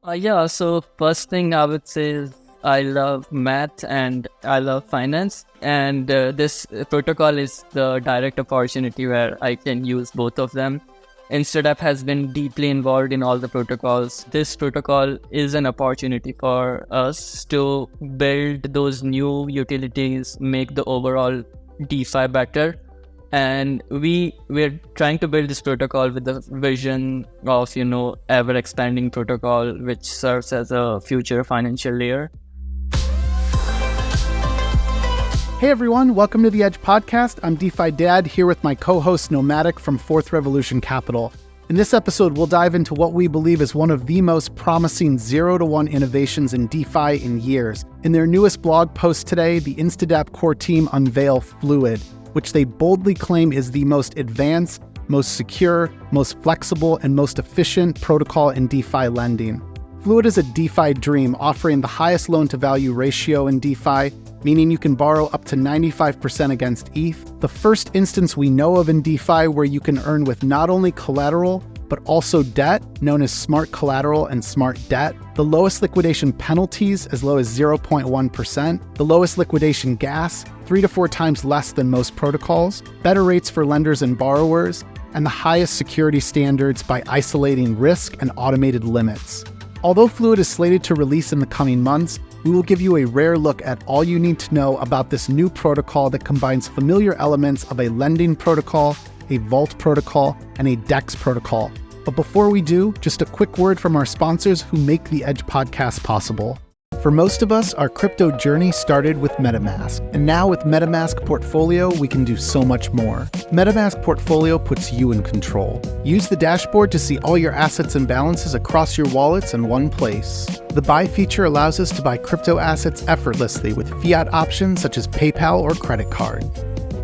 So first thing I would say is I love math and I love finance. And this protocol is the direct opportunity where I can use both of them. Instadapp has been deeply involved in all the protocols. This protocol is an opportunity for us to build those new utilities, make the overall DeFi better. And we're trying to build this protocol with the vision of, ever expanding protocol, which serves as a future financial layer. Hey everyone, welcome to the Edge Podcast. I'm DeFi Dad here with my co-host Nomadic from Fourth Revolution Capital. In this episode, we'll dive into what we believe is one of the most promising 0-to-1 innovations in DeFi in years. In their newest blog post today, the Instadapp core team unveil Fluid, which they boldly claim is the most advanced, most secure, most flexible, and most efficient protocol in DeFi lending. Fluid is a DeFi dream, offering the highest loan-to-value ratio in DeFi, meaning you can borrow up to 95% against ETH. The first instance we know of in DeFi where you can earn with not only collateral, but also debt, known as Smart Collateral and Smart Debt. The lowest liquidation penalties, as low as 0.1%. The lowest liquidation gas, 3 to 4 times less than most protocols. Better rates for lenders and borrowers. And the highest security standards by isolating risk and automated limits. Although Fluid is slated to release in the coming months, we will give you a rare look at all you need to know about this new protocol that combines familiar elements of a lending protocol, a vault protocol, and a DEX protocol. But before we do, just a quick word from our sponsors who make the Edge podcast possible. For most of us, our crypto journey started with MetaMask. And now with MetaMask Portfolio, we can do so much more. MetaMask Portfolio puts you in control. Use the dashboard to see all your assets and balances across your wallets in one place. The buy feature allows us to buy crypto assets effortlessly with fiat options such as PayPal or credit card.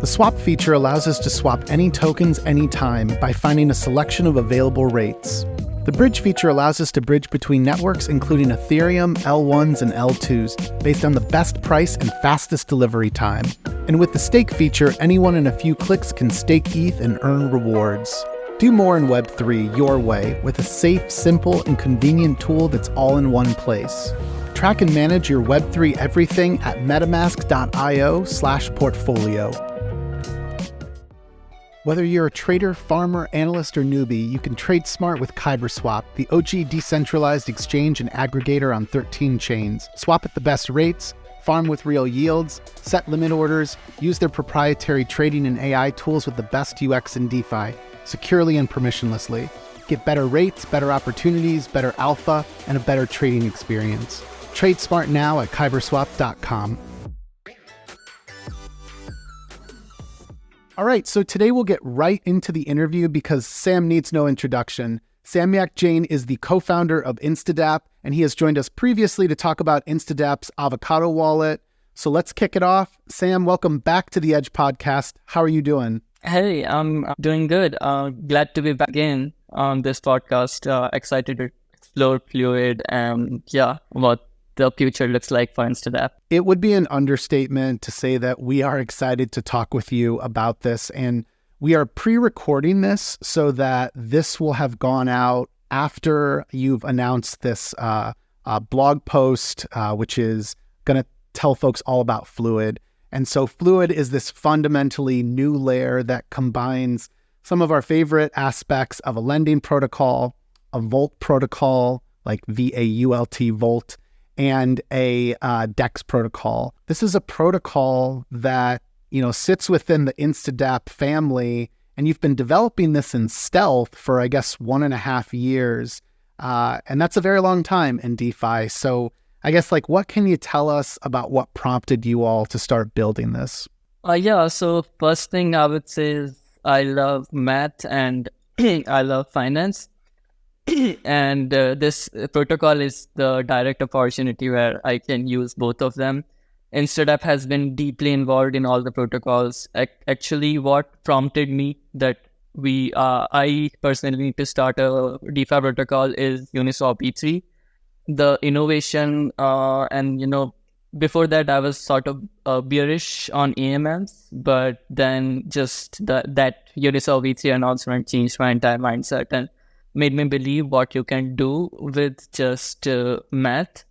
The swap feature allows us to swap any tokens anytime by finding a selection of available rates. The bridge feature allows us to bridge between networks including Ethereum, L1s, and L2s based on the best price and fastest delivery time. And with the stake feature, anyone in a few clicks can stake ETH and earn rewards. Do more in Web3 your way with a safe, simple, and convenient tool that's all in one place. Track and manage your Web3 everything at metamask.io/portfolio. Whether you're a trader, farmer, analyst, or newbie, you can trade smart with KYBERSWAP, the OG decentralized exchange and aggregator on 13 chains. Swap at the best rates, farm with real yields, set limit orders, use their proprietary trading and AI tools with the best UX in DeFi, securely and permissionlessly. Get better rates, better opportunities, better alpha, and a better trading experience. Trade smart now at KYBERSWAP.com. All right, so today we'll get right into the interview because Sam needs no introduction. Samyak Jain is the co-founder of Instadapp, and he has joined us previously to talk about Instadapp's avocado wallet. So let's kick it off. Sam, welcome back to the Edge podcast. How are you doing? Hey, I'm doing good. Glad to be back in on this podcast. Excited to explore Fluid and what the future looks like for Instadapp. It would be an understatement to say that we are excited to talk with you about this, and we are pre-recording this so that this will have gone out after you've announced this blog post, which is going to tell folks all about Fluid. And so Fluid is this fundamentally new layer that combines some of our favorite aspects of a lending protocol, a vault protocol, like VAULT vault, and a DEX protocol. This is a protocol that, sits within the Instadapp family, and you've been developing this in stealth for, I guess, 1.5 years. And that's a very long time in DeFi. So I guess, what can you tell us about what prompted you all to start building this? So first thing I would say is I love math and I love finance. And this protocol is the direct opportunity where I can use both of them. Instadapp has been deeply involved in all the protocols. Actually, what prompted me that I personally need to start a DeFi protocol is Uniswap V3. The innovation before that I was sort of bearish on AMMs, but then just that Uniswap V3 announcement changed my entire mindset. And made me believe what you can do with just math.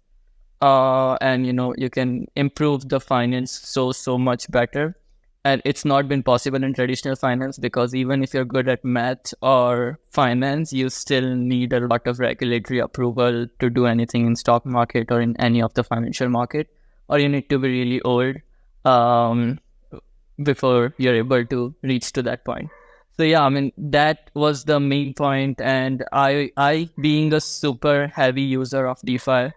And you can improve the finance so much better. And it's not been possible in traditional finance, because even if you're good at math or finance, you still need a lot of regulatory approval to do anything in stock market or in any of the financial market, or you need to be really old before you're able to reach to that point. So yeah, I mean, that was the main point. And I being a super heavy user of DeFi,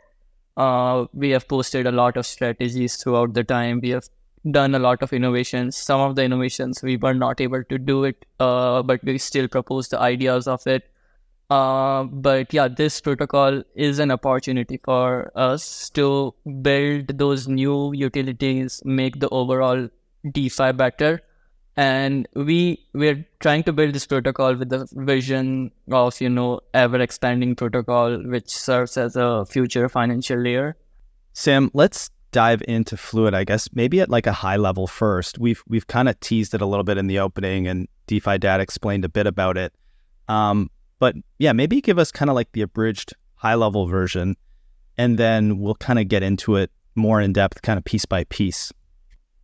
we have posted a lot of strategies throughout the time. We have done a lot of innovations. Some of the innovations we were not able to do it, but we still propose the ideas of it. But yeah, this protocol is an opportunity for us to build those new utilities, make the overall DeFi better. And we're trying to build this protocol with the vision of, ever expanding protocol, which serves as a future financial layer. Sam, let's dive into Fluid, I guess, maybe at like a high level first. We've kind of teased it a little bit in the opening, and DeFi Dad explained a bit about it. But yeah, maybe give us kind of like the abridged high level version, and then we'll kind of get into it more in depth, kind of piece by piece.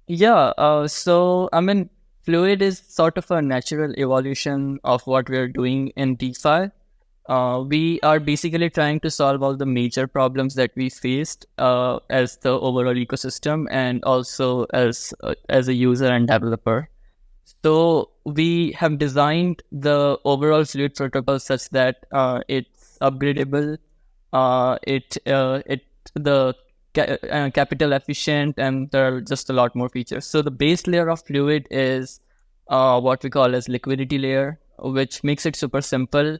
Yeah, so I mean, Fluid is sort of a natural evolution of what we're doing in DeFi. We are basically trying to solve all the major problems that we faced as the overall ecosystem, and also as a user and developer. So we have designed the overall Fluid protocol such that it's upgradable, capital efficient, and there are just a lot more features. So the base layer of Fluid is what we call as liquidity layer, which makes it super simple,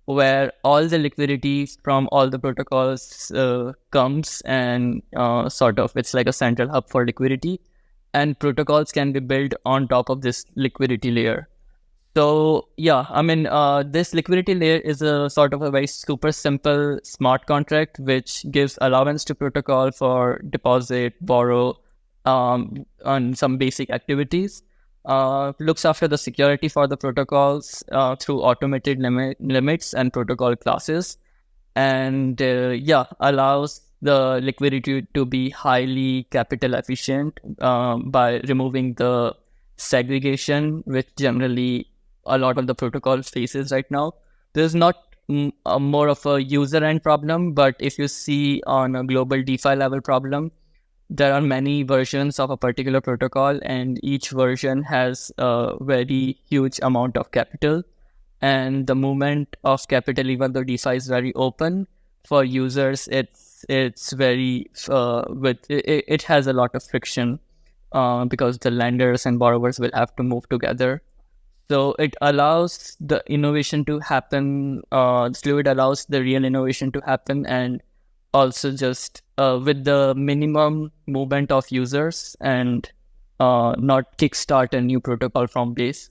where all the liquidity from all the protocols comes, and sort of it's like a central hub for liquidity, and protocols can be built on top of this liquidity layer. So yeah, I mean, this liquidity layer is a sort of a very super simple smart contract, which gives allowance to protocol for deposit, borrow, on some basic activities. Looks after the security for the protocols through automated limits and protocol classes, and allows the liquidity to be highly capital efficient by removing the segregation, which generally a lot of the protocol faces right now. There's not more of a user end problem, but if you see on a global DeFi level problem, there are many versions of a particular protocol, and each version has a very huge amount of capital. And the movement of capital, even though DeFi is very open for users, it's very it has a lot of friction because the lenders and borrowers will have to move together. So it allows the innovation to happen. Fluid allows the real innovation to happen, and also just with the minimum movement of users, and not kickstart a new protocol from base.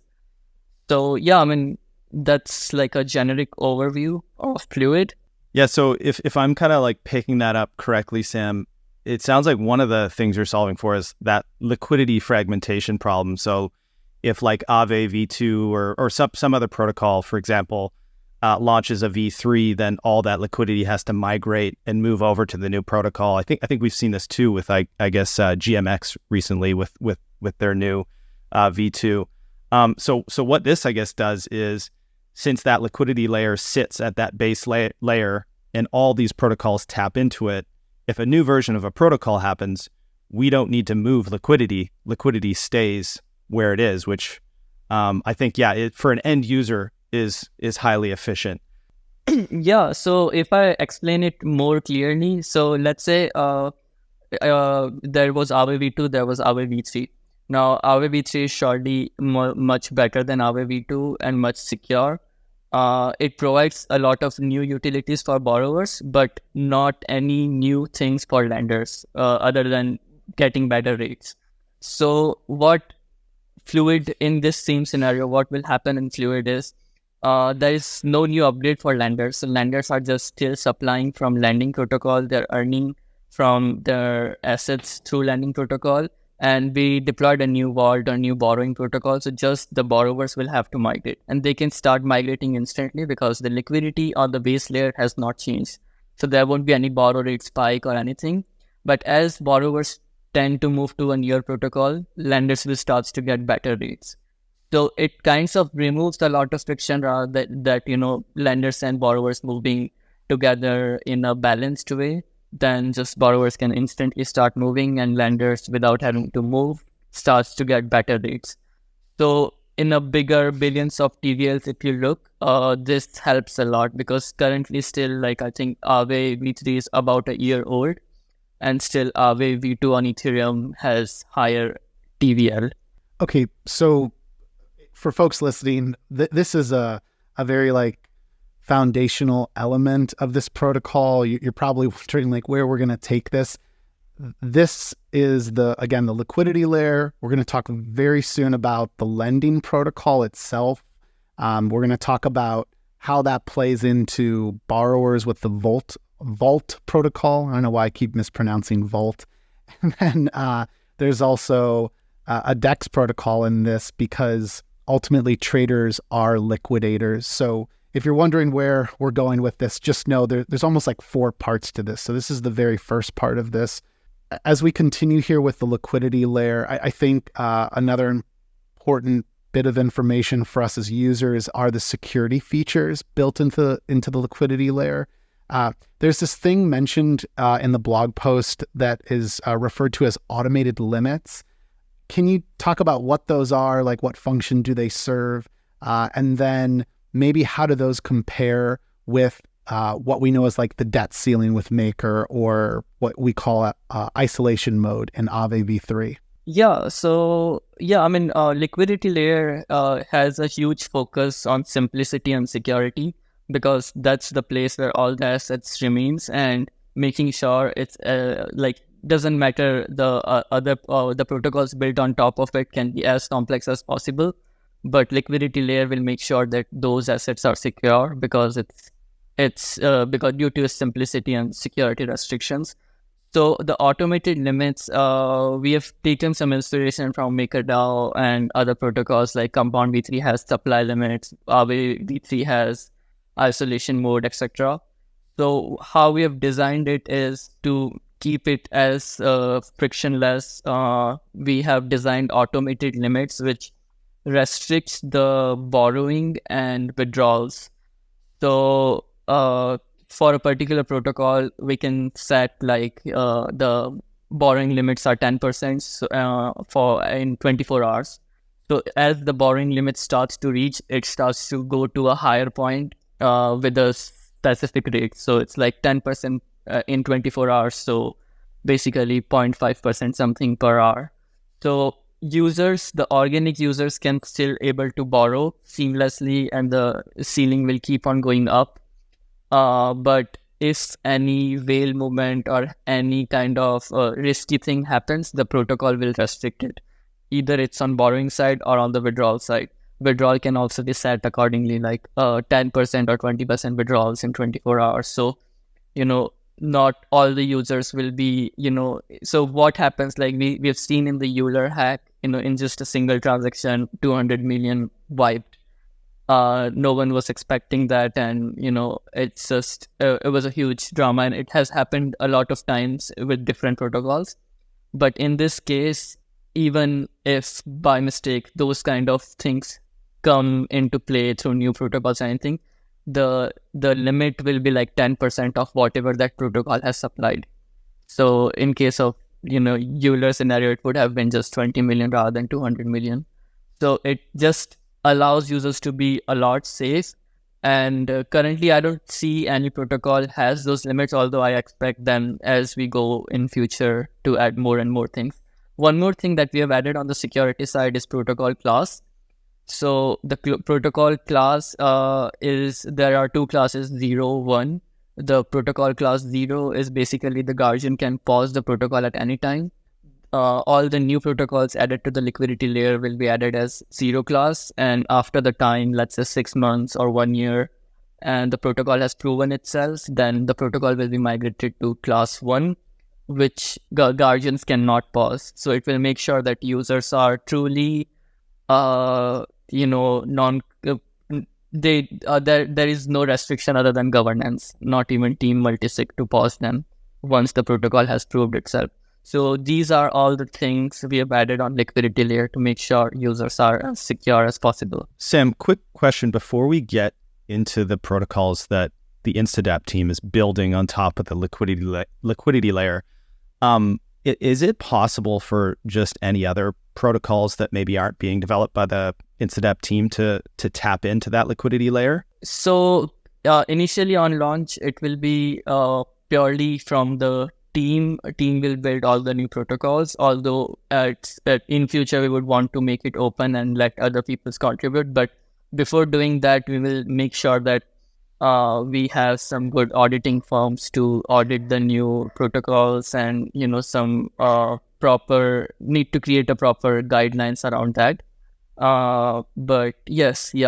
So yeah, I mean, that's like a generic overview of Fluid. Yeah, so if I'm kind of like picking that up correctly, Sam, it sounds like one of the things you're solving for is that liquidity fragmentation problem. So if like Aave V2 or some other protocol, for example, launches a V3, then all that liquidity has to migrate and move over to the new protocol. I think we've seen this too with I guess GMX recently with their new V2. So what this I guess does is, since that liquidity layer sits at that base layer and all these protocols tap into it, if a new version of a protocol happens, we don't need to move liquidity. Liquidity stays where it is, which I think, for an end user is highly efficient. Yeah, so if I explain it more clearly, so let's say there was Aave V2, there was Aave V3. Now, Aave V3 is surely much better than Aave V2 and much secure. It provides a lot of new utilities for borrowers, but not any new things for lenders other than getting better rates. So what Fluid in this same scenario, what will happen in Fluid is there is no new upgrade for lenders. So lenders are just still supplying from lending protocol. They're earning from their assets through lending protocol. and we deployed a new vault or new borrowing protocol. So just the borrowers will have to migrate, and they can start migrating instantly because the liquidity on the base layer has not changed. So there won't be any borrow rate spike or anything. But as borrowers tend to move to a newer protocol, lenders will start to get better rates. So it kinds of removes a lot of friction rather that lenders and borrowers moving together in a balanced way. Then just borrowers can instantly start moving, and lenders, without having to move, starts to get better rates. So in a bigger billions of TVLs, if you look, this helps a lot, because currently still, like, I think Aave V3 is about a year old, and still Aave V2 on Ethereum has higher TVL. Okay, so for folks listening, this is a very like foundational element of this protocol. You're probably wondering like where we're going to take this. This is the liquidity layer. We're going to talk very soon about the lending protocol itself. We're going to talk about how that plays into borrowers with the Vault protocol. I don't know why I keep mispronouncing Vault. And then there's also a DEX protocol in this, because ultimately traders are liquidators. So if you're wondering where we're going with this, just know there's almost like 4 parts to this. So this is the very first part of this. As we continue here with the liquidity layer, I think another important bit of information for us as users are the security features built into the liquidity layer. There's this thing mentioned in the blog post that is referred to as automated limits. Can you talk about what those are? Like, what function do they serve? And then maybe how do those compare with what we know as like the debt ceiling with Maker, or what we call isolation mode in Aave v3? Yeah, so liquidity layer has a huge focus on simplicity and security, because that's the place where all the assets remains, and making sure it's doesn't matter the protocols built on top of it can be as complex as possible, but liquidity layer will make sure that those assets are secure, because it's because due to simplicity and security restrictions. So the automated limits, we have taken some inspiration from MakerDAO and other protocols, like Compound V3 has supply limits, Aave V3 has isolation mode, etc. So how we have designed it is to keep it as frictionless. We have designed automated limits which restricts the borrowing and withdrawals. So for a particular protocol, we can set like the borrowing limits are 10% for in 24 hours. So as the borrowing limit starts to reach, it starts to go to a higher point with a specific rate. So it's like 10% in 24 hours. So basically 0.5% something per hour. So the organic users can still able to borrow seamlessly, and the ceiling will keep on going up. But if any whale movement or any kind of risky thing happens, the protocol will restrict it. Either it's on borrowing side or on the withdrawal side. Withdrawal can also be set accordingly, like 10% or 20% withdrawals in 24 hours. So, not all the users will be, so what happens, like we've seen in the Euler hack, in just a single transaction, 200 million wiped. No one was expecting that, and it's just it was a huge drama, and it has happened a lot of times with different protocols. But in this case, even if by mistake those kind of things come into play through new protocols or anything, the limit will be like 10% of whatever that protocol has supplied. So in case of Euler scenario, it would have been just 20 million rather than 200 million. So it just allows users to be a lot safe. And currently, I don't see any protocol has those limits, although I expect them as we go in future to add more and more things. One more thing that we have added on the security side is protocol class. So the protocol class there are 2 classes, 0, 1. The protocol class 0 is basically the guardian can pause the protocol at any time. All the new protocols added to the liquidity layer will be added as 0 class, and after the time, let's say 6 months or 1 year, and the protocol has proven itself, then the protocol will be migrated to class 1. which guardians cannot pause. So it will make sure that users are truly, non. There is no restriction other than governance, not even team multisig to pause them once the protocol has proved itself. So these are all the things we have added on liquidity layer to make sure users are as secure as possible. Sam, quick question before we get into the protocols that the Instadapp team is building on top of the liquidity layer. Is it possible for just any other protocols that maybe aren't being developed by the Instadapp team to tap into that liquidity layer? So initially on launch, it will be purely from the team. A team will build all the new protocols, although in future we would want to make it open and let other people contribute. But before doing that, we will make sure that we have some good auditing firms to audit the new protocols, and some need to create a proper guidelines around that. But yes, we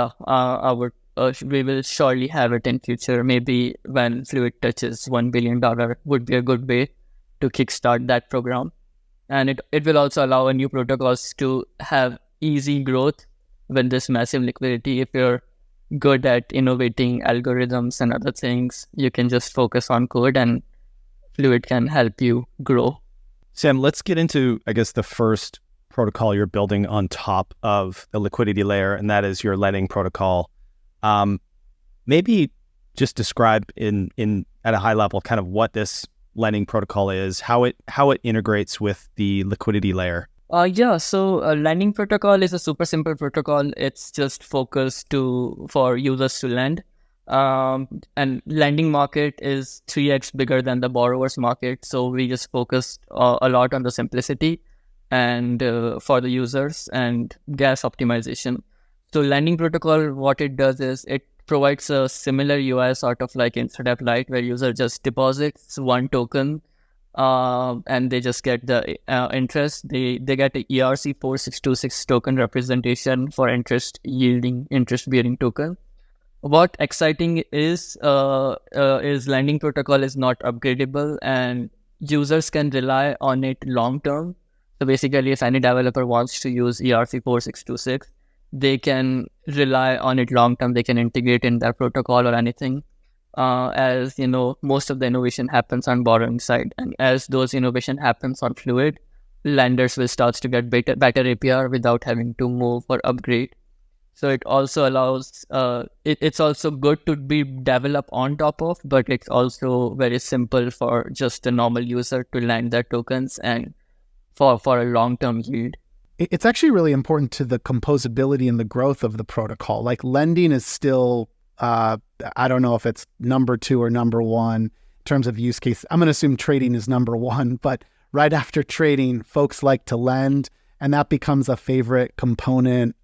will surely have it in future. Maybe when Fluid touches $1 billion would be a good way to kickstart that program. And it will also allow new protocols to have easy growth with this massive liquidity. If you're good at innovating algorithms and other things, you can just focus on code and Fluid can help you grow. Sam, let's get into, I guess, the first protocol you're building on top of the liquidity layer, and that is your lending protocol. Maybe just describe in at a high level kind of what this lending protocol is, how it integrates with the liquidity layer. So lending protocol is a super simple protocol. It's just focused for users to lend. And lending market is 3x bigger than the borrowers market. So we just focused a lot on the simplicity and for the users and gas optimization. So lending protocol, what it does is it provides a similar UI sort of like Instadapp Lite, where user just deposits one token and they just get the interest. They get a ERC4626 token representation for interest bearing token. What exciting is lending protocol is not upgradable and users can rely on it long term. So basically, if any developer wants to use ERC4626, they can rely on it long term. They can integrate in their protocol or anything. As you know, most of the innovation happens on borrowing side, and as those innovation happens on Fluid, lenders will start to get better APR without having to move or upgrade. So it also allows, it's also good to be developed on top of, but it's also very simple for just a normal user to lend their tokens and for a long-term yield. It's actually really important to the composability and the growth of the protocol. Like lending is still, I don't know if it's number 2 or number 1 in terms of use case. I'm going to assume trading is number 1, but right after trading, folks like to lend, and that becomes a favorite component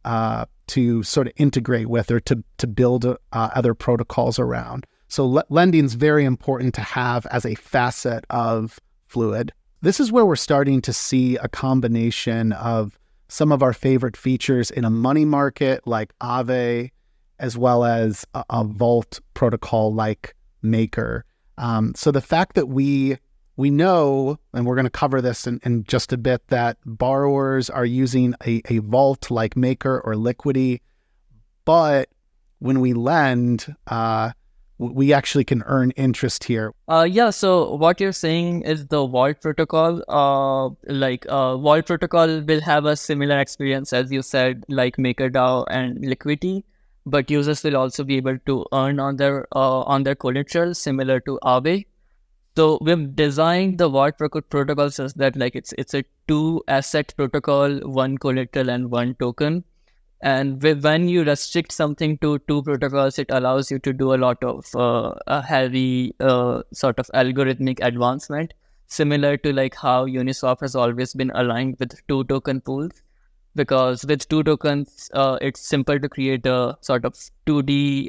to sort of integrate with or to build other protocols around. So lending is very important to have as a facet of Fluid. This is where we're starting to see a combination of some of our favorite features in a money market like Aave, as well as a vault protocol like Maker. So the fact that we know, and we're going to cover this in just a bit, that borrowers are using a vault like Maker or Liquidity, but when we lend, we actually can earn interest here. So what you're saying is the vault protocol. Vault protocol will have a similar experience as you said, like MakerDAO and Liquidity, but users will also be able to earn on their collateral, similar to Aave. So we've designed the vault protocol such that it's a 2-asset protocol, 1 collateral and 1 token. And when you restrict something to 2 protocols, it allows you to do a lot of heavy sort of algorithmic advancement, similar to like how Uniswap has always been aligned with 2 token pools. Because with 2 tokens, it's simple to create a sort of 2D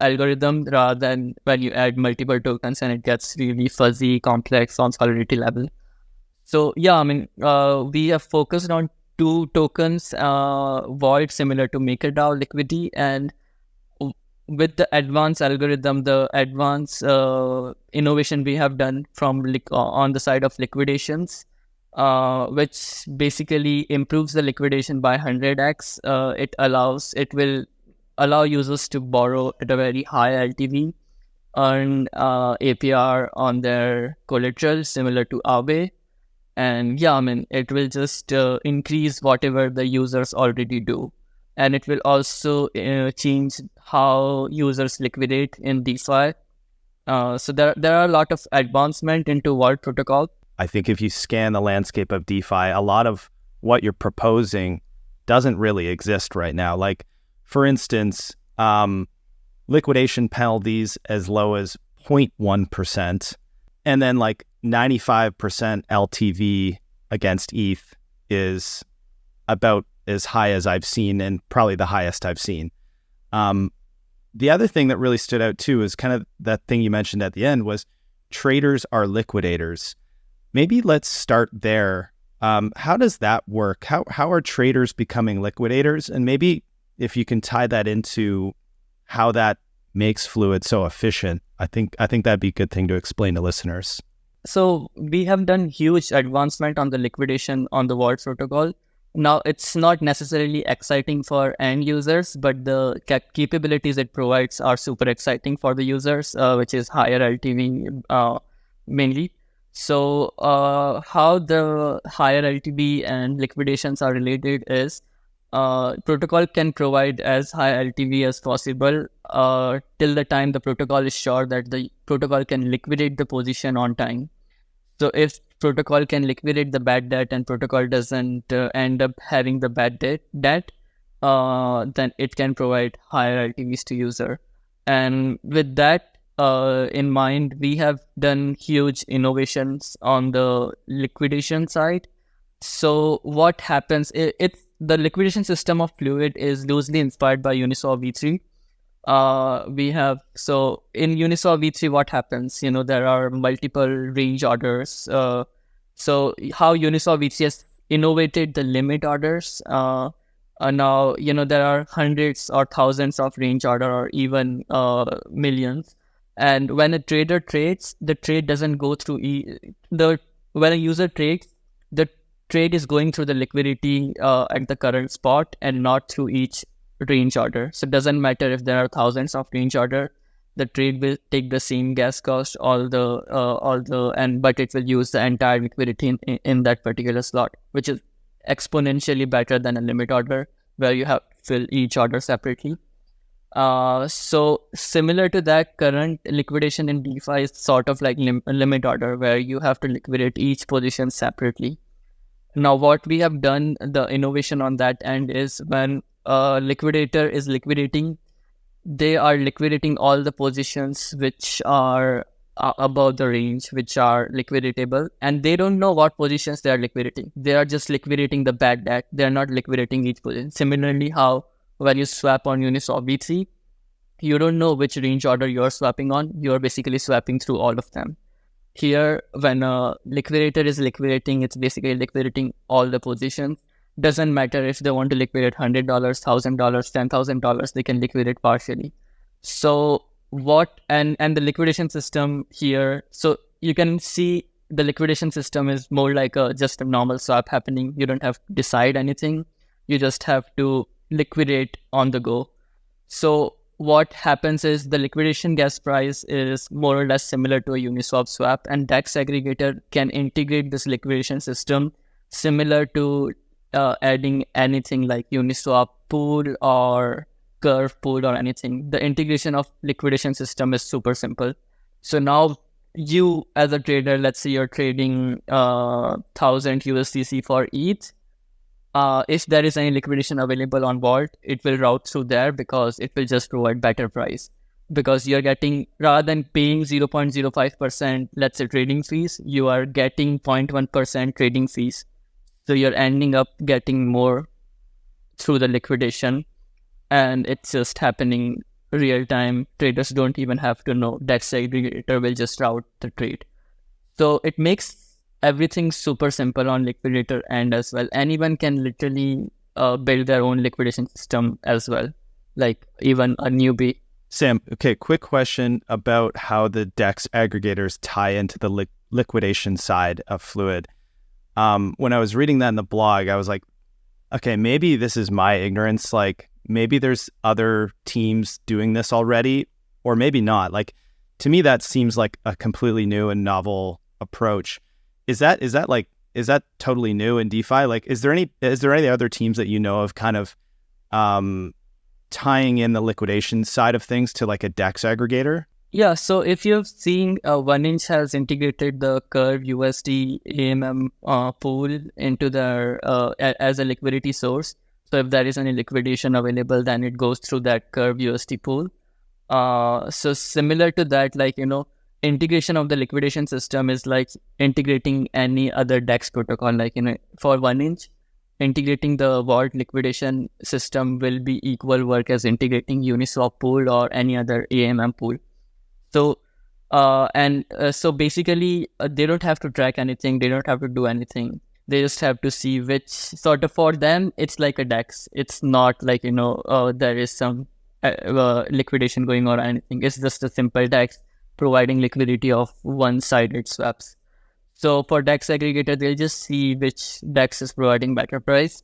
algorithm rather than when you add multiple tokens and it gets really fuzzy, complex on solidity level. So we have focused on 2 tokens, vault similar to MakerDAO, Liquidity, and with the advanced algorithm, the advanced innovation we have done from on the side of liquidations, which basically improves the liquidation by 100x. It will allow users to borrow at a very high LTV, earn APR on their collateral similar to Aave. And yeah, I mean, it will just increase whatever the users already do. And it will also change how users liquidate in DeFi. So there are a lot of advancement into Vault protocol. I think if you scan the landscape of DeFi, a lot of what you're proposing doesn't really exist right now. Like, for instance, liquidation penalties as low as 0.1%, and then like 95% LTV against ETH is about as high as I've seen, and probably the highest I've seen. The other thing that really stood out too is kind of that thing you mentioned at the end was traders are liquidators. Maybe let's start there. How does that work? How are traders becoming liquidators? And maybe if you can tie that into how that makes Fluid so efficient, I think that'd be a good thing to explain to listeners. So we have done huge advancement on the liquidation on the Vault protocol. Now, it's not necessarily exciting for end users, but the capabilities it provides are super exciting for the users, which is higher LTV mainly. So how the higher LTV and liquidations are related is protocol can provide as high LTV as possible till the time the protocol is sure that the protocol can liquidate the position on time. So if protocol can liquidate the bad debt and protocol doesn't end up having the bad debt, then it can provide higher LTVs to user. And with that in mind, we have done huge innovations on the liquidation side. So what happens, it's the liquidation system of Fluid is loosely inspired by Uniswap v3. So in Uniswap v3, what happens? There are multiple range orders. So how Uniswap v3 has innovated the limit orders. Now, there are hundreds or thousands of range order or even millions. And when a trader trades, the trade doesn't go through when a user trades, the trade is going through the liquidity at the current spot and not through each range order. So it doesn't matter if there are thousands of range order, the trade will take the same gas cost, but it will use the entire liquidity in that particular slot, which is exponentially better than a limit order where you have to fill each order separately. So similar to that, current liquidation in DeFi is sort of like a limit order where you have to liquidate each position separately. Now, what we have done, the innovation on that end is when a liquidator is liquidating, they are liquidating all the positions which are above the range, which are liquidatable, and they don't know what positions they are liquidating. They are just liquidating the bad debt. They are not liquidating each position. Similarly, how when you swap on Uniswap v3, you don't know which range order you're swapping on. You're basically swapping through all of them. Here, when a liquidator is liquidating, it's basically liquidating all the positions. Doesn't matter if they want to liquidate $100, $1,000, $10,000, they can liquidate partially. So and the liquidation system here, so you can see the liquidation system is more like just a normal swap happening. You don't have to decide anything. You just have to liquidate on the go. So what happens is the liquidation gas price is more or less similar to a Uniswap swap, and DEX aggregator can integrate this liquidation system similar to adding anything like Uniswap pool or Curve pool or anything. The integration of liquidation system is super simple. So now you as a trader, let's say you're trading 1000 USDC for ETH. If there is any liquidation available on Vault, it will route through there because it will just provide better price. Because you're getting, rather than paying 0.05%, let's say trading fees, you are getting 0.1% trading fees. So you're ending up getting more through the liquidation, and it's just happening real time. Traders don't even have to know. DEX aggregator will just route the trade. So it makes everything super simple on liquidator end as well. Anyone can literally build their own liquidation system as well, like even a newbie. Sam, okay, quick question about how the DEX aggregators tie into the liquidation side of Fluid. When I was reading that in the blog, I was like, okay, maybe this is my ignorance. Like maybe there's other teams doing this already, or maybe not. Like to me, that seems like a completely new and novel approach. Is that totally new in DeFi? Like, is there any other teams that you know of kind of tying in the liquidation side of things to like a DEX aggregator? Yeah, so if you've seen, 1inch has integrated the Curve USD AMM pool into their as a liquidity source. So if there is any liquidation available, then it goes through that Curve USD pool. So similar to that, like, integration of the liquidation system is like integrating any other DEX protocol. Like, for 1inch, integrating the vault liquidation system will be equal work as integrating Uniswap pool or any other AMM pool. So, so basically, they don't have to track anything. They don't have to do anything. They just have to see which sort of, for them, it's like a DEX. It's not like, there is some liquidation going on or anything. It's just a simple DEX providing liquidity of one-sided swaps. So for DEX aggregator, they'll just see which DEX is providing better price.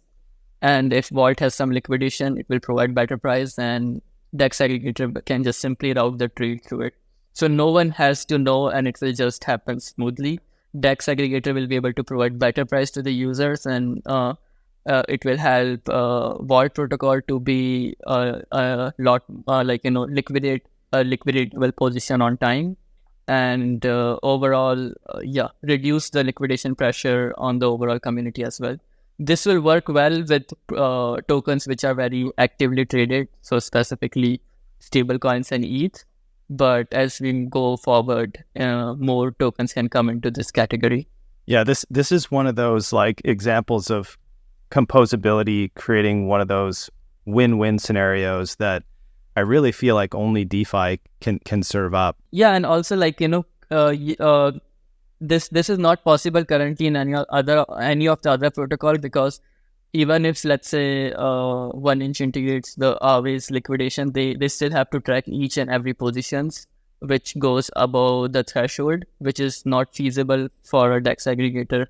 And if Vault has some liquidation, it will provide better price, and DEX aggregator can just simply route the trade through it. So no one has to know, and it will just happen smoothly. DEX aggregator will be able to provide better price to the users, and it will help Vault protocol to be a lot liquidate a liquidable position on time, and overall, reduce the liquidation pressure on the overall community as well. This will work well with tokens which are very actively traded, so specifically stablecoins and ETH. But as we go forward, more tokens can come into this category. Yeah, this is one of those like examples of composability creating one of those win-win scenarios that I really feel like only DeFi can serve up. Yeah, and also like this is not possible currently in any of the other protocol, because even if, let's say, 1inch integrates the Aave liquidation, they still have to track each and every positions which goes above the threshold, which is not feasible for a DEX aggregator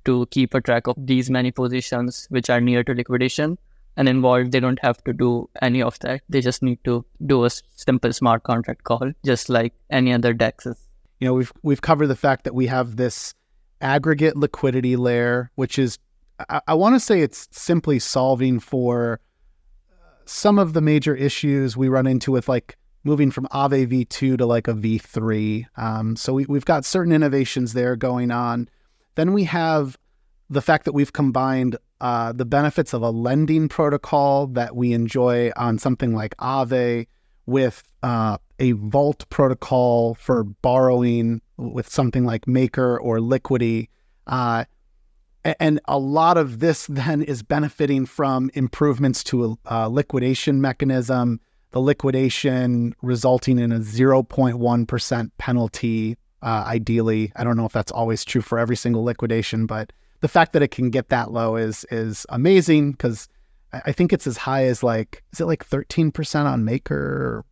to keep a track of these many positions which are near to liquidation. And involved, they don't have to do any of that. They just need to do a simple smart contract call, just like any other DEXs. We've covered the fact that we have this aggregate liquidity layer, which is, I want to say it's simply solving for some of the major issues we run into with like moving from Aave v2 to like a v3. So we've got certain innovations there going on. Then we have the fact that we've combined the benefits of a lending protocol that we enjoy on something like Aave with a vault protocol for borrowing with something like Maker or Liquidity. And a lot of this then is benefiting from improvements to a liquidation mechanism, the liquidation resulting in a 0.1% penalty, ideally. I don't know if that's always true for every single liquidation, but the fact that it can get that low is amazing, because I think it's as high as like, is it like 13% on Maker or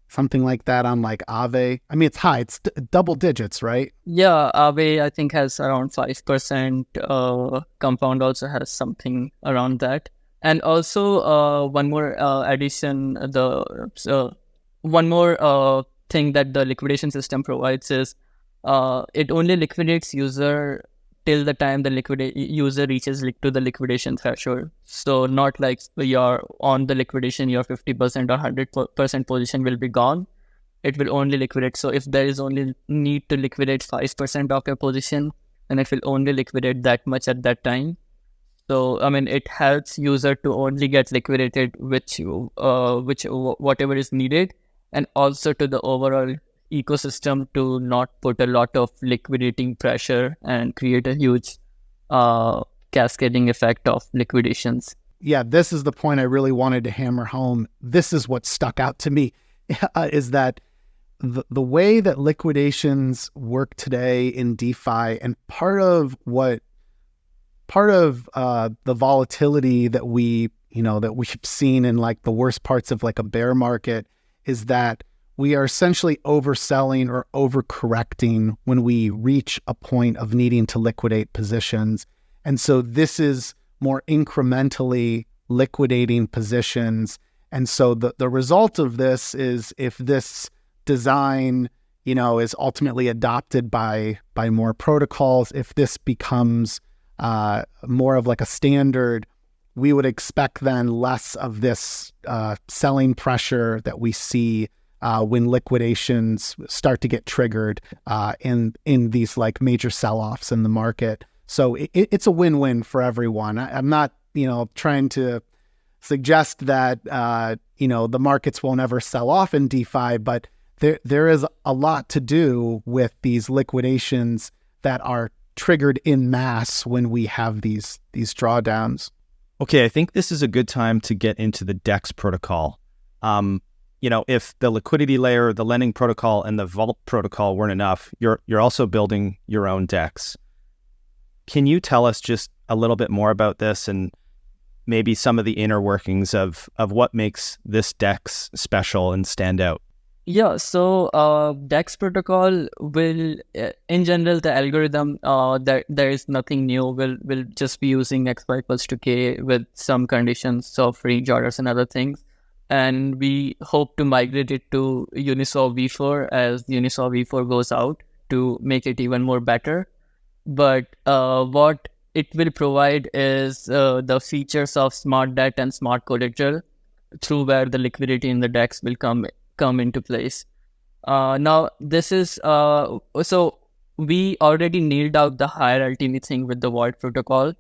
something like that on like Aave? I mean, it's high. It's double digits, right? Yeah, Aave I think has around 5%. Compound also has something around that. And also one more addition, one more thing that the liquidation system provides is it only liquidates user till the time the user reaches to the liquidation threshold. So not like you're on the liquidation, your 50% or 100% position will be gone. It will only liquidate. So if there is only need to liquidate 5% of your position, then it will only liquidate that much at that time. So, I mean, it helps user to only get liquidated which whatever is needed, and also to the overall ecosystem to not put a lot of liquidating pressure and create a huge cascading effect of liquidations. Yeah, this is the point I really wanted to hammer home. This is what stuck out to me, is that the way that liquidations work today in DeFi, and part of the volatility that we've seen in like the worst parts of like a bear market, is that we are essentially overselling or overcorrecting when we reach a point of needing to liquidate positions. And so this is more incrementally liquidating positions. And so the result of this is, if this design, is ultimately adopted by more protocols, if this becomes more of like a standard, we would expect then less of this selling pressure that we see when liquidations start to get triggered in these like major sell-offs in the market. So it's a win-win for everyone. I'm not, trying to suggest that, the markets won't ever sell off in DeFi, but there is a lot to do with these liquidations that are triggered in mass when we have these drawdowns. Okay, I think this is a good time to get into the DEX protocol. If the liquidity layer, the lending protocol, and the vault protocol weren't enough, you're also building your own DEX. Can you tell us just a little bit more about this and maybe some of the inner workings of what makes this DEX special and stand out? Yeah, so DEX protocol will, in general, the algorithm, there is nothing new. Will just be using x equals to k with some conditions of range orders and other things. And we hope to migrate it to Uniswap v4 as Uniswap v4 goes out to make it even more better. But what it will provide is the features of Smart Debt and Smart Collateral, through where the liquidity in the DEX will come into place. Now, this is so we already nailed out the hierarchy thing with the vault protocol,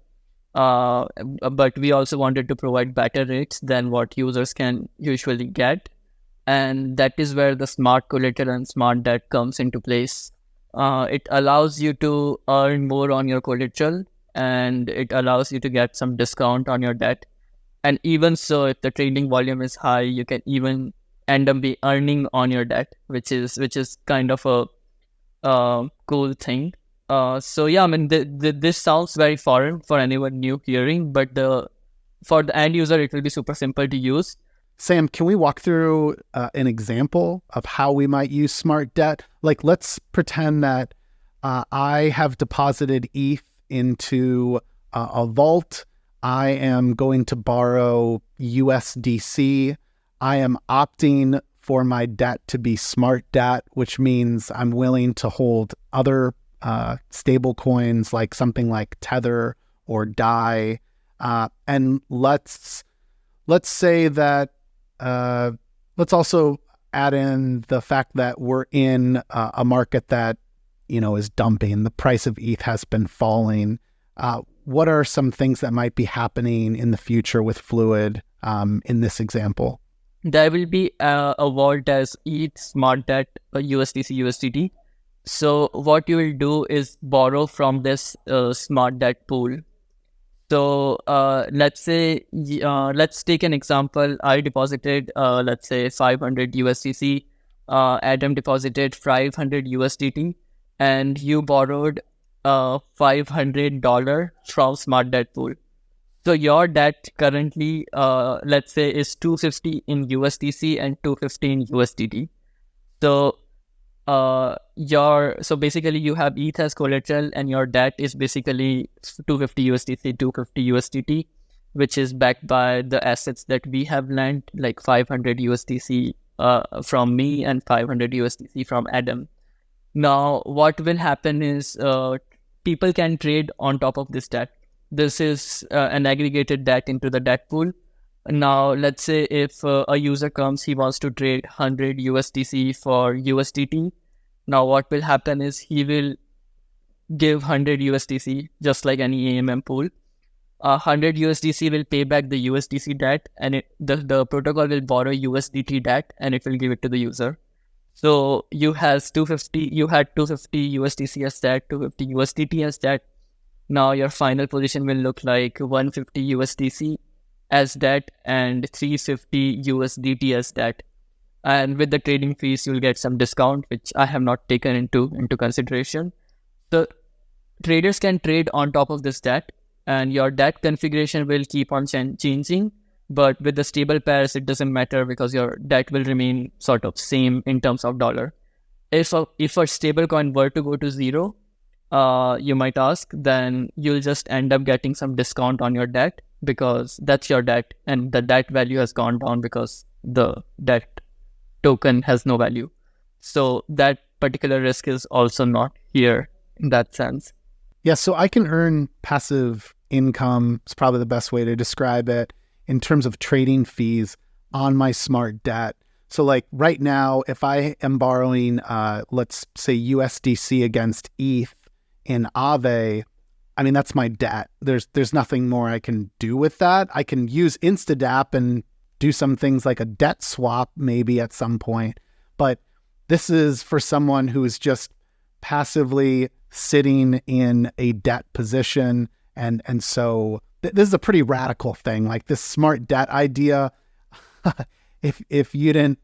but we also wanted to provide better rates than what users can usually get, and that is where the Smart Collateral and Smart Debt comes into place. It allows you to earn more on your collateral, and it allows you to get some discount on your debt. And even so, if the trading volume is high, you can even end up be earning on your debt, which is kind of a cool thing. So yeah, I mean, this sounds very foreign for anyone new hearing, but for the end user, it will be super simple to use. Sam, can we walk through an example of how we might use Smart Debt? Like, let's pretend that I have deposited ETH into a vault. I am going to borrow USDC. I am opting for my debt to be Smart Debt, which means I'm willing to hold other stable coins, like something like Tether or DAI. And let's say that, let's also add in the fact that we're in a market that, is dumping. The price of ETH has been falling. What are some things that might be happening in the future with Fluid in this example? There will be a vault as ETH, Smart Debt, USDC, USDT. So what you will do is borrow from this Smart Debt pool. So let's say, let's take an example. I deposited, let's say 500 USDC. Adam deposited 500 USDT, and you borrowed $500 from Smart Debt pool. So your debt currently, let's say, is 250 in USDC and 250 in USDT. So so basically you have ETH as collateral, and your debt is basically 250 USDC, 250 USDT, which is backed by the assets that we have lent, like 500 USDC from me and 500 USDC from Adam. Now, what will happen is people can trade on top of this debt. This is an aggregated debt into the debt pool. Now, let's say if a user comes, he wants to trade 100 USDC for USDT. Now, what will happen is he will give 100 USDC, just like any AMM pool. 100 USDC will pay back the USDC debt, and the protocol will borrow USDT debt, and it will give it to the user. So you had 250 USDC as debt, 250 USDT as debt. Now your final position will look like 150 USDC as debt and 350 USDT as debt. And with the trading fees, you'll get some discount, which I have not taken into consideration. So traders can trade on top of this debt, and your debt configuration will keep on changing. But with the stable pairs, it doesn't matter because your debt will remain sort of same in terms of dollar. If a stable coin were to go to zero, you might ask, then you'll just end up getting some discount on your debt because that's your debt, and the debt value has gone down because the debt token has no value. So that particular risk is also not here in that sense. Yeah, so I can earn passive income, it's probably the best way to describe it, in terms of trading fees on my smart debt. So like right now, if I am borrowing, let's say USDC against ETH in Aave, I mean, that's my debt. There's nothing more I can do with that. I can use Instadapp and do some things like a debt swap maybe at some point. But this is for someone who is just passively sitting in a debt position. And so this is a pretty radical thing. Like this smart debt idea, if you didn't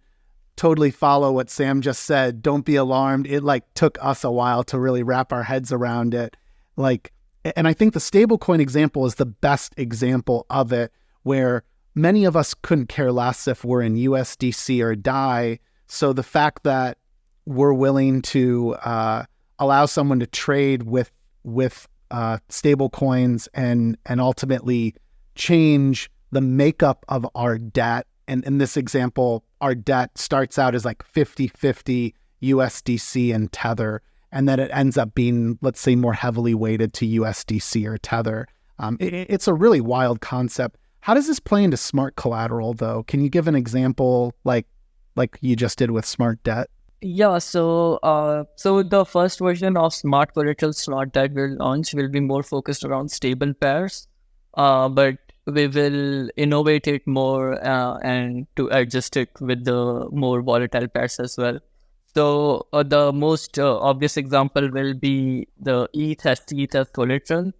totally follow what Sam just said, don't be alarmed. It like took us a while to really wrap our heads around it. Like, and I think the stablecoin example is the best example of it, where many of us couldn't care less if we're in USDC or DAI. So the fact that we're willing to allow someone to trade with stable coins and ultimately change the makeup of our debt. And in this example, our debt starts out as like 50-50 USDC and Tether, and then it ends up being, let's say, more heavily weighted to USDC or Tether. It's a really wild concept. How does this play into smart collateral, though? Can you give an example like you just did with smart debt? Yeah, so the first version of Smart Collateral slot that we'll launch will be more focused around stable pairs, but we will innovate it more and to adjust it with the more volatile pairs as well. So the most obvious example will be the ETH as collateral.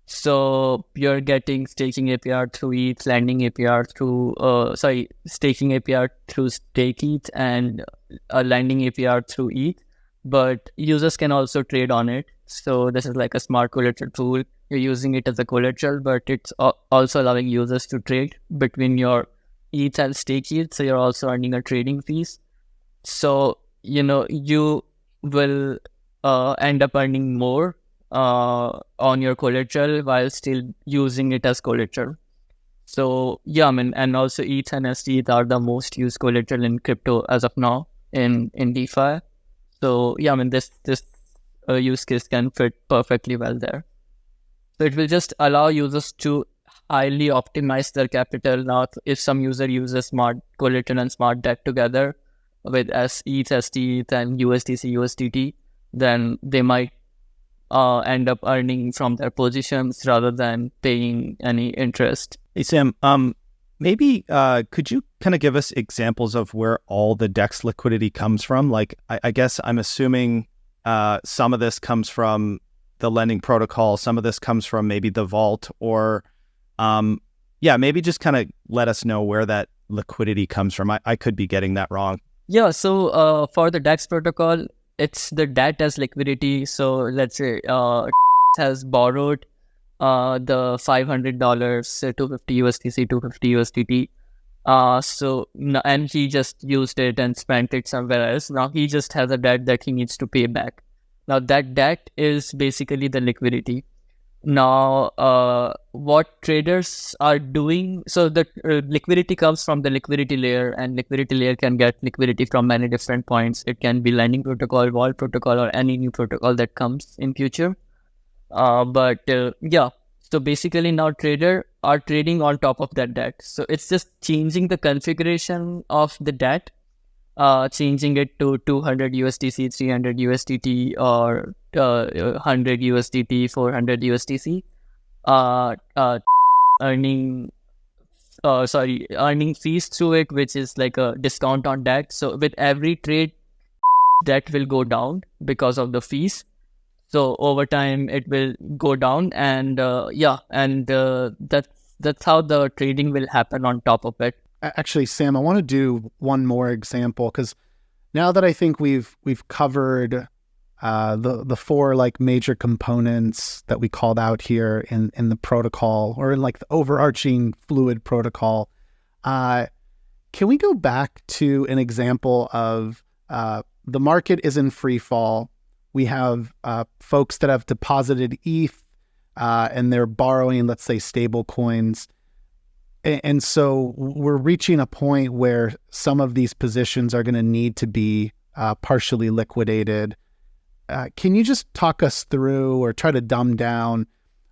So you're getting staking APR through ETH, lending APR through, staking APR through stake ETH, and a lending APR through ETH. But users can also trade on it. So this is like a smart collateral tool. You're using it as a collateral, but it's also allowing users to trade between your ETH and stake ETH. So you're also earning a trading fees. So, you will end up earning more on your collateral while still using it as collateral. So yeah, and also ETH and ST are the most used collateral in crypto as of now in DeFi. So yeah, this use case can fit perfectly well there. So it will just allow users to highly optimize their capital. Now, if some user uses smart collateral and smart debt together with ETH, ST, and USDC, USDT, then they might end up earning from their positions rather than paying any interest. Hey, Sam, maybe could you kind of give us examples of where all the DEX liquidity comes from? Like, I guess I'm assuming some of this comes from the lending protocol, some of this comes from maybe the vault, or maybe just kind of let us know where that liquidity comes from. I could be getting that wrong. Yeah, so for the DEX protocol, it's the debt as liquidity. So let's say has borrowed the $500, 250 USDC, 250 USDT. And he just used it and spent it somewhere else. Now he just has a debt that he needs to pay back. Now that debt is basically the liquidity. Now, what traders are doing, so the liquidity comes from the liquidity layer, and liquidity layer can get liquidity from many different points. It can be lending protocol, vault protocol, or any new protocol that comes in future. So basically now traders are trading on top of that debt. So it's just changing the configuration of the debt, changing it to 200 USDC, 300 USDT, or 100 USDT, 400 USDC, earning fees through it, which is like a discount on debt. So with every trade, debt will go down because of the fees. So over time it will go down, and that's how the trading will happen on top of it. Actually, Sam, I want to do one more example, because now that I think we've covered the four like major components that we called out here in the protocol, or in like the overarching fluid protocol, Can we go back to an example of the market is in free fall? We have folks that have deposited ETH and they're borrowing, let's say, stable coins. And so we're reaching a point where some of these positions are going to need to be partially liquidated. Can you just talk us through or try to dumb down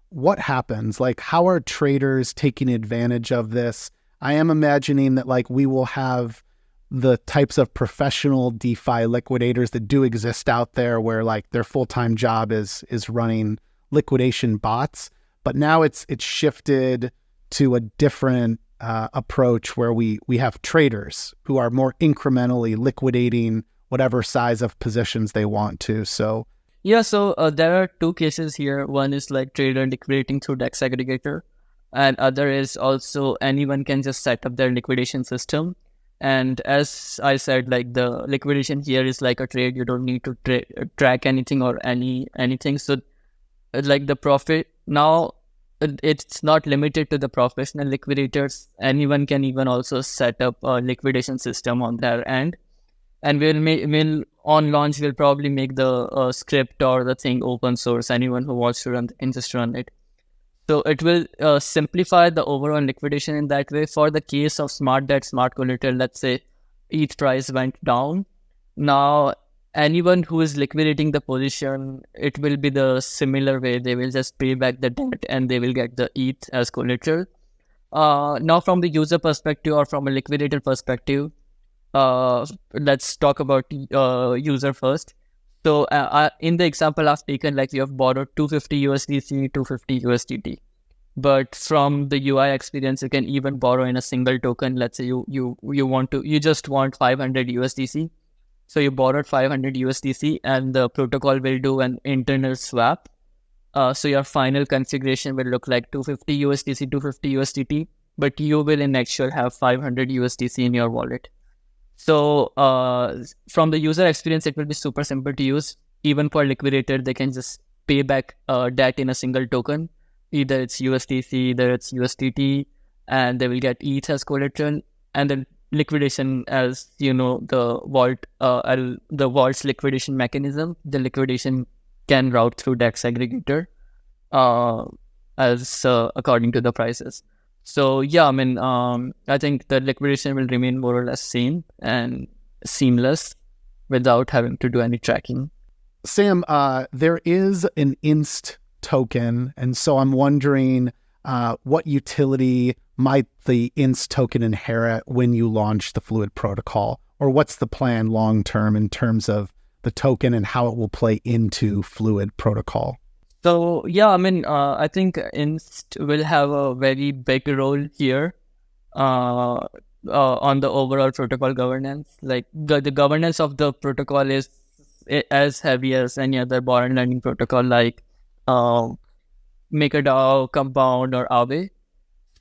what happens? Like, how are traders taking advantage of this? I am imagining that like we will have the types of professional DeFi liquidators that do exist out there where like their full-time job is running liquidation bots, but now it's shifted to a different approach where we have traders who are more incrementally liquidating whatever size of positions they want to. So there are two cases here. One is like trader liquidating through DEX aggregator, and other is also anyone can just set up their liquidation system. And as I said, like the liquidation here is like a trade. You don't need to track anything or anything. So like the profit now, it's not limited to the professional liquidators. Anyone can even also set up a liquidation system on their end. And we'll on launch, we'll probably make the script or the thing open source. Anyone who wants to run can just run it. So it will simplify the overall liquidation in that way. For the case of Smart Collateral, let's say ETH price went down. Now, anyone who is liquidating the position, it will be the similar way. They will just pay back the debt and they will get the ETH as collateral. Now, from the user perspective or from a liquidator perspective, let's talk about user first. So in the example I've taken, like you have borrowed 250 USDC, 250 USDT. But from the UI experience, you can even borrow in a single token. Let's say you just want 500 USDC. So you borrowed 500 USDC and the protocol will do an internal swap. So your final configuration will look like 250 USDC, 250 USDT, but you will in actual have 500 USDC in your wallet. So from the user experience, it will be super simple to use. Even for liquidator, they can just pay back debt in a single token. Either it's USDC, either it's USDT, and they will get ETH as collateral. And then liquidation, as you know, the vault's liquidation mechanism, the liquidation can route through DEX aggregator as according to the prices. So yeah, I mean, I think the liquidation will remain more or less same and seamless without having to do any tracking. Sam, there is an INST token, and so I'm wondering what utility might the INST token inherit when you launch the Fluid protocol, or what's the plan long term in terms of the token and how it will play into Fluid protocol? So yeah, I mean, I think INST will have a very big role here on the overall protocol governance. Like the governance of the protocol is as heavy as any other borrow lending protocol, like MakerDAO, Compound, or Aave.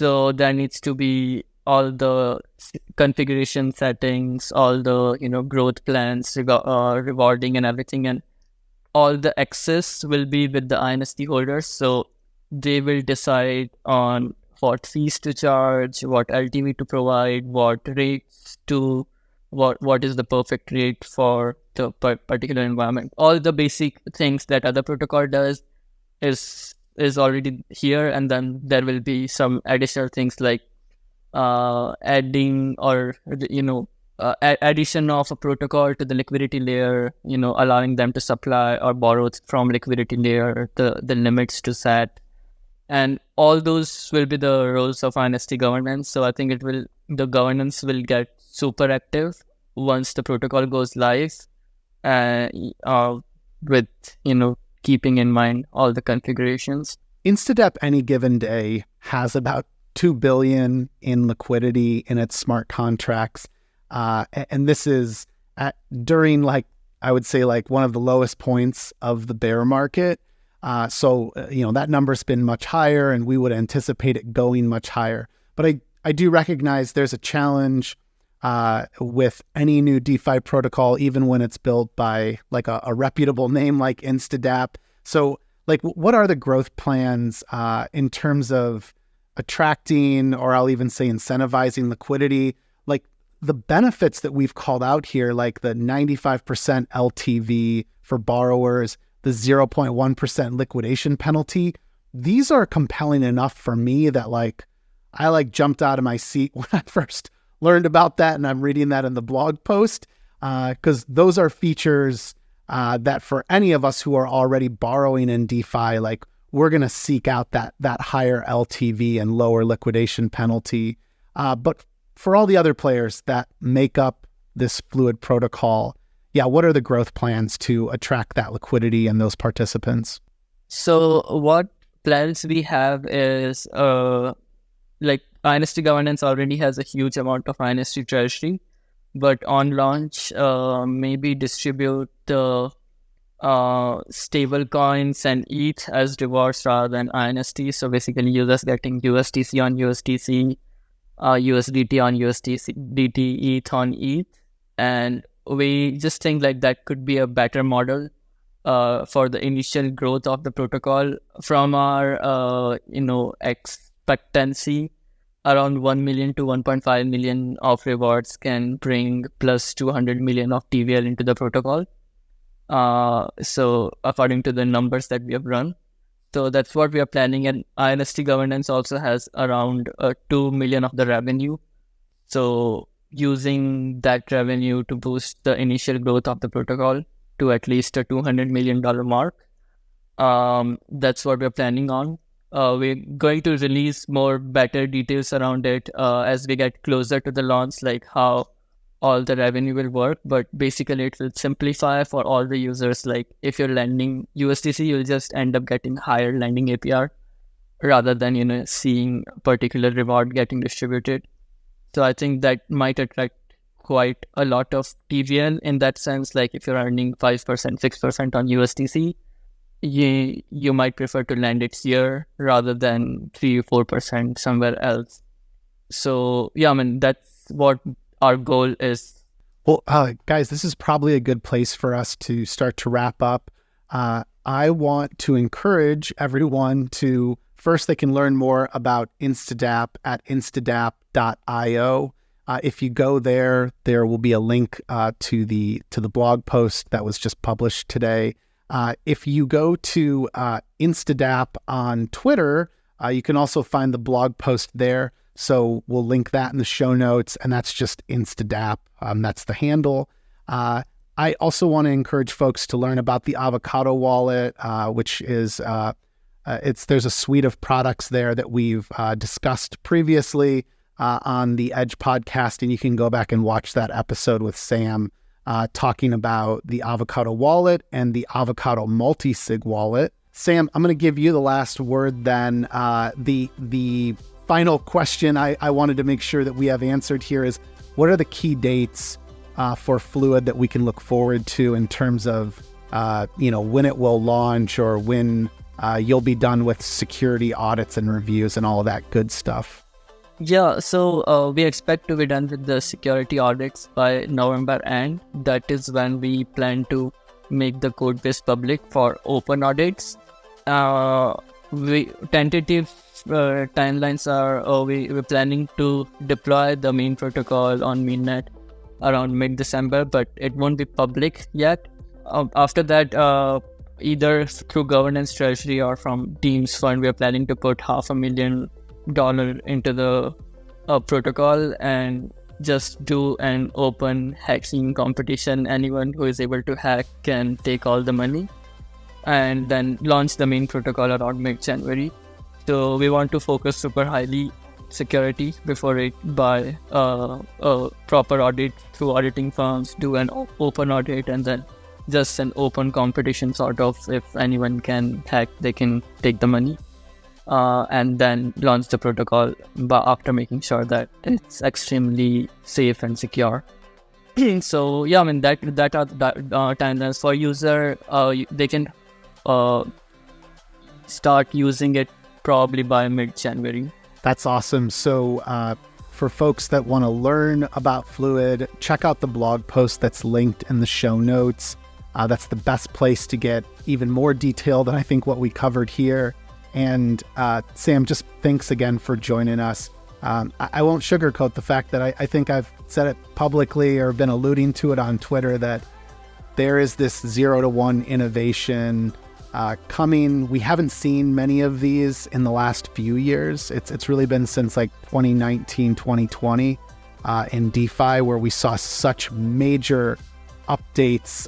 So there needs to be all the configuration settings, all the growth plans, rewarding and everything, and all the access will be with the INST holders. So they will decide on what fees to charge, what LTV to provide, what rates to, what is the perfect rate for the particular environment. All the basic things that other protocol does is already here, and then there will be some additional things like adding or addition of a protocol to the liquidity layer, allowing them to supply or borrow from liquidity layer, the limits to set, and all those will be the roles of INST governance. So I think the governance will get super active once the protocol goes live, with keeping in mind all the configurations. Instadapp any given day has about $2 billion in liquidity in its smart contracts. And this is during I would say one of the lowest points of the bear market. So that number's been much higher and we would anticipate it going much higher. But I do recognize there's a challenge with any new DeFi protocol, even when it's built by a reputable name like Instadapp. So what are the growth plans in terms of attracting, or I'll even say incentivizing liquidity. Like the benefits that we've called out here, like the 95% LTV for borrowers, the 0.1% liquidation penalty, these are compelling enough for me that I jumped out of my seat when I first learned about that, and I'm reading that in the blog post, because those are features that for any of us who are already borrowing in DeFi, like we're going to seek out that higher LTV and lower liquidation penalty. But for all the other players that make up this Fluid protocol, what are the growth plans to attract that liquidity and those participants? So what plans we have is like INST governance already has a huge amount of INST treasury, but on launch, maybe distribute the stable coins and ETH as rewards rather than INST. So basically users getting USDC on USDC, USDT on USDT, ETH on ETH. And we just think like that could be a better model for the initial growth of the protocol. From our expectancy, around 1 million to 1.5 million of rewards can bring plus 200 million of TVL into the protocol. So according to the numbers that we have run. So that's what we are planning. And INST governance also has around 2 million of the revenue. So using that revenue to boost the initial growth of the protocol to at least a $200 million mark. That's what we're planning on. We're going to release more better details around it as we get closer to the launch, like how all the revenue will work. But basically it will simplify for all the users. Like if you're lending USDC, you'll just end up getting higher lending APR rather than, seeing a particular reward getting distributed. So I think that might attract quite a lot of TVL in that sense. Like if you're earning 5%, 6% on USDC, you might prefer to lend it here rather than 3-4% somewhere else. So that's what our goal is. Well, guys, this is probably a good place for us to start to wrap up. I want to encourage everyone to, first, they can learn more about Instadapp at instadapp.io. If you go there will be a link to the blog post that was just published today. If you go to Instadapp on Twitter, you can also find the blog post there. So we'll link that in the show notes, and that's just Instadapp. That's the handle. I also want to encourage folks to learn about the Avocado wallet, which is there's a suite of products there that we've discussed previously on the Edge podcast, and you can go back and watch that episode with Sam talking about the Avocado wallet and the Avocado multi-sig wallet. Sam, I'm going to give you the last word then. The final question I wanted to make sure that we have answered here is, what are the key dates for Fluid that we can look forward to in terms of when it will launch, or when you'll be done with security audits and reviews and all of that good stuff? Yeah, so we expect to be done with the security audits by November end. That is when we plan to make the code base public for open audits. We tentative timelines are we're planning to deploy the main protocol on mainnet around mid-December, but it won't be public yet. After that, either through governance treasury or from Teams Fund, we are planning to put $500,000 into the protocol and just do an open hacking competition. Anyone who is able to hack can take all the money, and then launch the main protocol around mid-January. So we want to focus super highly security before it by a proper audit through auditing firms, do an open audit, and then just an open competition sort of. If anyone can hack, they can take the money. And then launch the protocol, but after making sure that it's extremely safe and secure. So that are the timelines for user. They can start using it probably by mid-January. That's awesome. So for folks that want to learn about Fluid, check out the blog post that's linked in the show notes. That's the best place to get even more detail than I think what we covered here. And Sam, just thanks again for joining us. I won't sugarcoat the fact that I think I've said it publicly or been alluding to it on Twitter that there is this 0 to 1 innovation coming. We haven't seen many of these in the last few years. It's really been since like 2019, 2020 in DeFi, where we saw such major updates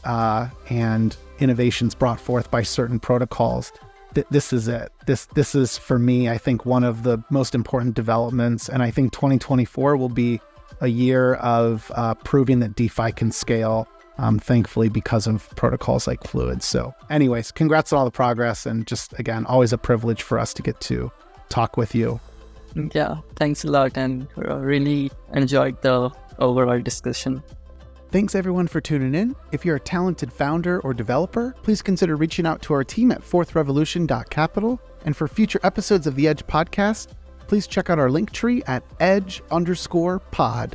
and innovations brought forth by certain protocols. This is it. This is, for me, I think, one of the most important developments. And I think 2024 will be a year of proving that DeFi can scale, thankfully, because of protocols like Fluid. So anyways, congrats on all the progress. And just, again, always a privilege for us to get to talk with you. Yeah, thanks a lot. And really enjoyed the overall discussion. Thanks everyone for tuning in. If you're a talented founder or developer, please consider reaching out to our team at fourthrevolution.capital. And for future episodes of the Edge podcast, please check out our link tree at edge_pod.